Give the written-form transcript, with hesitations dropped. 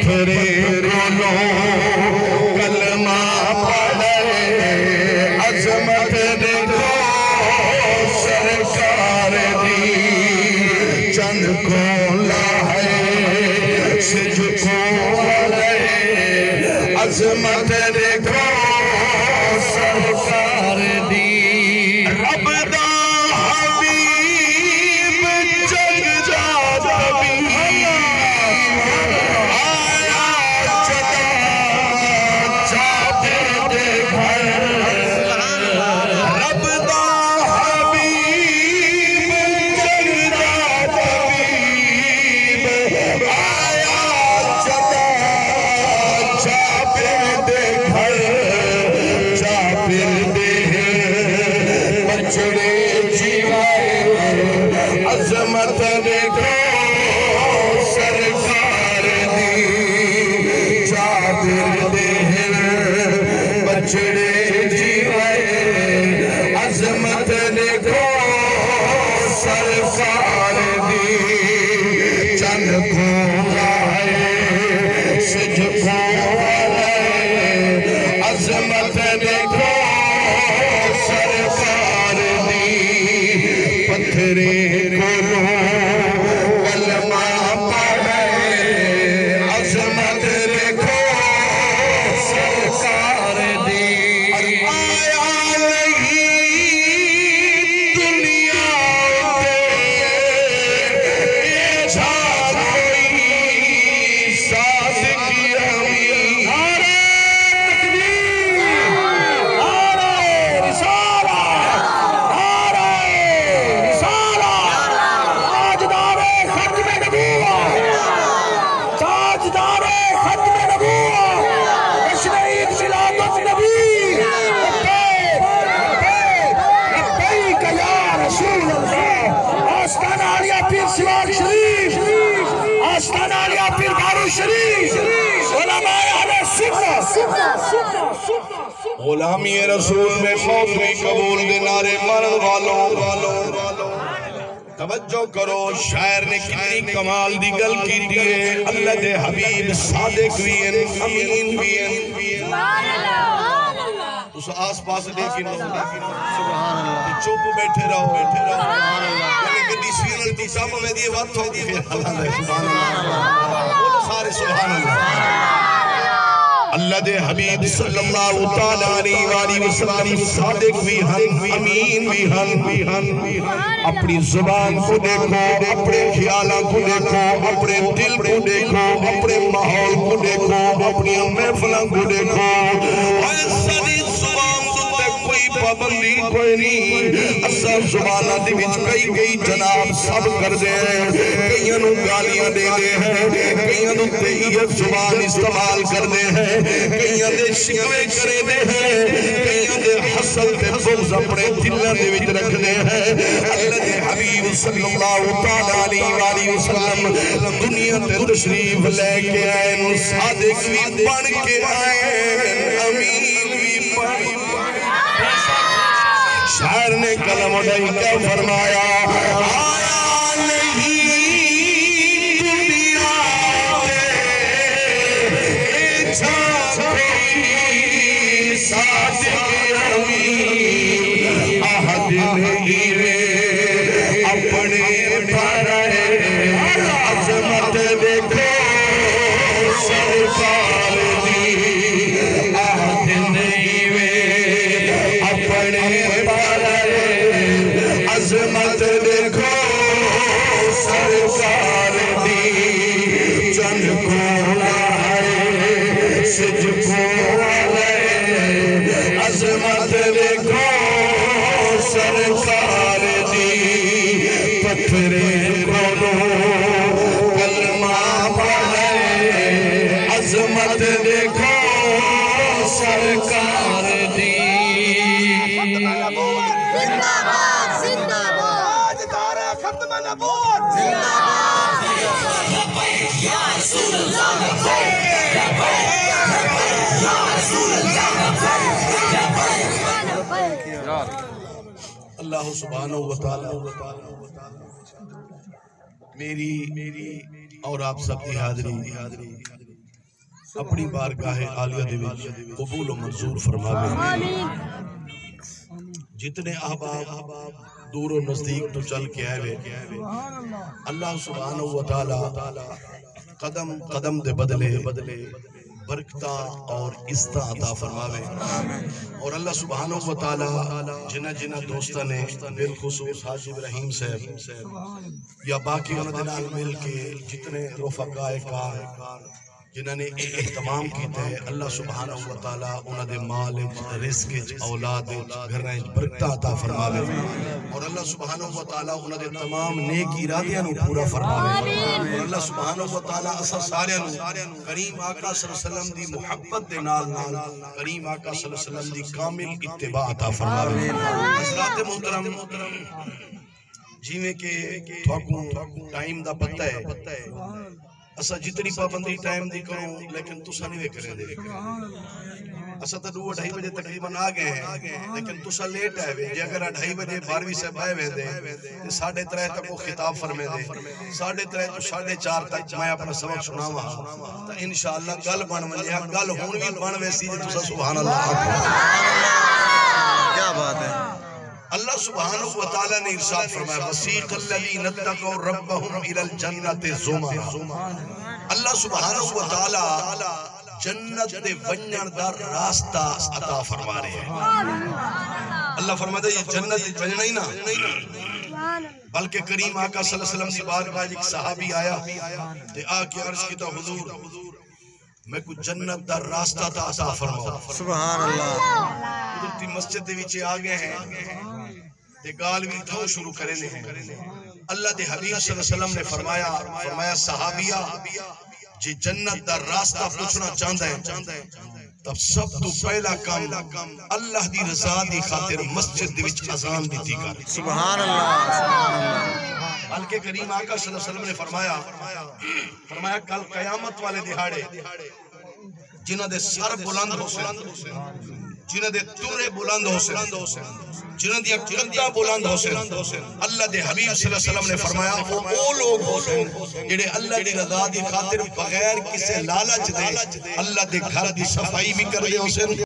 पत्थरे रोलो कलमा पढ़े अजमत देखो सरकार दी चंद को लाए सिज को अजमत देखो सरकार दी रब दा हबीब जग जात भी आया चदा जाते दे घर रब दा हबीब जग जात भी आया चदा जाते दे घर जाते दे बचड़े जीवाए अजमत देखो सरकार दी चादर दे बचड़े जीवाए अजमत देखो सरकार दी चंद को लाए सिज को अजमत देखो सरकार दी पत्थरे खोलो कलमा पढ़े अजमत देखो सरकार दी आया नहीं दुनिया पे ऐसा कोई सादिक अमीन नारे तकबीर नारे रिसाला नारे रिसाला ताजदारे खत्म नबूवत ताजदारे खत्म नबूवत तशरीफ मिलादुन नबी लब्बैक या रसूल अल्लाह आस्ताना आलिया पीर सिवाग शरीफ आस्ताना आलिया पीर बारू शरीफ उलमाए अहले सुन्नत गुलामी रसूल में मौत भी कबूल दे नारे मरण वालों तवज्जो करो शायर ने कितनी कमाल दी गल की दिए अल्लाह दे हबीब सादिक भी हैं अमीन भी हैं सुभान अल्लाह उस आस-पास लेकिन सुभान अल्लाह चुप बैठे रहो सुभान अल्लाह गड्डी सीरियल दी सब में दी बात हो गई फिर सुभान अल्लाह सारे सुभान अल्लाह अल्लाह दे हबीब सल्लल्लाहु तआला अलैहि वसल्लम सादिक भी हैं अमीन भी हैं अपनी जुबान को देखो अपने ख्यालों को देखो अपने दिल को देखो अपने माहौल को देखो अपनी महफिलों को देखो पाबंदी कोई नहीं असा जुबाना दे विच कई जनाब सब करदे हैं कईयां नूं गालियां देंदे हैं कईयां नूं तैयब जुबान इस्तेमाल करदे हैं कईयां दे शिकवे करदे हैं कईयां दे हसल ते बुग़्ज़ अपने दिलां दे विच रखदे हैं अल्लाह दे हबीब सल्लल्लाहु तआला अलैहि वसल्लम दुनिया ते तशरीफ लेके आए सादिक भी बन के आए अमीन भी बन शायर ने कलम उठाई क्या फरमाया आया नहीं दुनिया पे ऐसा कोई सादिक अमीन अहद नहीं रे अपने पर अजमत देखो सरकार दी अहद नहीं वे अपने अजमत देखो सरकार दी चंद को लाए सिज को अजमत देखो सरकार दी पत्थरे खोलो कलमा पढ़े अजमत देखो सरकार दी अल्लाह सुब्हानहू व तआला मेरी और आप सब की हाज़िरी अपनी बारगाह आलिया दे विच कबूल और मंजूर फरमावे। जितने अहबाब दूर और नजदीक तो चल के आए वे, अल्लाह सुब्हानहू व तआला कदम कदम दे बदले बरकता और इज्जत अता फरमावे। और अल्लाह सुब्हानहू व तआला जिन्हां जिन्हां दोस्तां ने बिलखुसूस हाजी इब्राहिम साहब या बाकी उन्हां दे नाल मिल के जितने रफ़क़ाए कार जिन्होंने एहतमाम किया है, अल्लाह सुब्हानहू व तआला उन्हां दे माल रिज़्क़ औलाद घरां बरकत अता फरमावे। और अल्लाह सुब्हानहू व तआला उन्हां दे तमाम नेक इरादियां नूं पूरा फरमावे। और अल्लाह सुब्हानहू व तआला असां सारियां नूं करीम आका सल्लल्लाहु अलैहि वसल्लम दी मुहब्बत दे नाल करीम आका सल्लल्लाहु अलैहि वसल्लम दी कामिल इत्तिबा अता फरमावे। हज़रात मोहतरम, जिवें के तुहानू टाइम दा पता है, असा जितनी पाबंदी टाइम दी करो लेकिन तुसा नहीं करे दे। असा तो 2-2:30 बजे तकरीबन आ गए हैं, लेकिन तुसा लेट आए वे। जे अगर 2:30 बजे 12वीं से आए वेंदे ते 3:30 तक वो खिताब फरमे दे, 3:30 तो 4:30 तक मैं अपना सबक सुनावा तो इंशाअल्लाह गल बन वंजे। गल हुण भी बन वैसी जे तुसा सुभान अल्लाह क्या बात है। अल्लाह सुब्हानहू व तआला ने इरशाद फरमाया, वसीक़ल लज़ीना तक़ौ रब्बहुम इलल जन्नति ज़ुमरा। अल्लाह सुब्हानहू व तआला जन्नत दे वणन दा रास्ता अता फरमा रहे हैं। अल्लाह फरमाता है ये जन्नत वणना ही ना, बल्कि करीम आका सल्लल्लाहु अलैहि वसल्लम दी बारगाह एक सहाबी आया ते आके अर्ज कीता, हुजूर मैं कुछ जन्नत दा रास्ता ता अता फरमाओ। सुभान अल्लाह। कुदरती मस्जिद दे विच आ गए हैं ते गाल भी थो शुरू करे ने। अल्लाह दे हबीब सल्लल्लाहु अलैहि वसल्लम ने फरमाया सहाबिया जे जन्नत दा रास्ता पूछना चाहता है तब सब तो पहला काम अल्लाह दी रज़ा दी खातिर मस्जिद दे विच अज़ान दी कर। सुभान अल्लाह। बल्कि करीम आका सल्लल्लाहु अलैहि वसल्लम ने फरमाया कल कयामत वाले दिहाड़े जिन्हां दे सर बुलंद होसन, जिन्हां दे तुरे बुलंद होसन, जिन्हां दी कंधा बुलंद होसन, अल्लाह दे हबीब सल्लल्लाहु अलैहि वसल्लम ने फरमाया वो लोग होसन जेड़े अल्लाह दी रज़ा दी खातिर बगैर किसी लालच दे अल्लाह दे घर दी सफाई भी करदे होसन।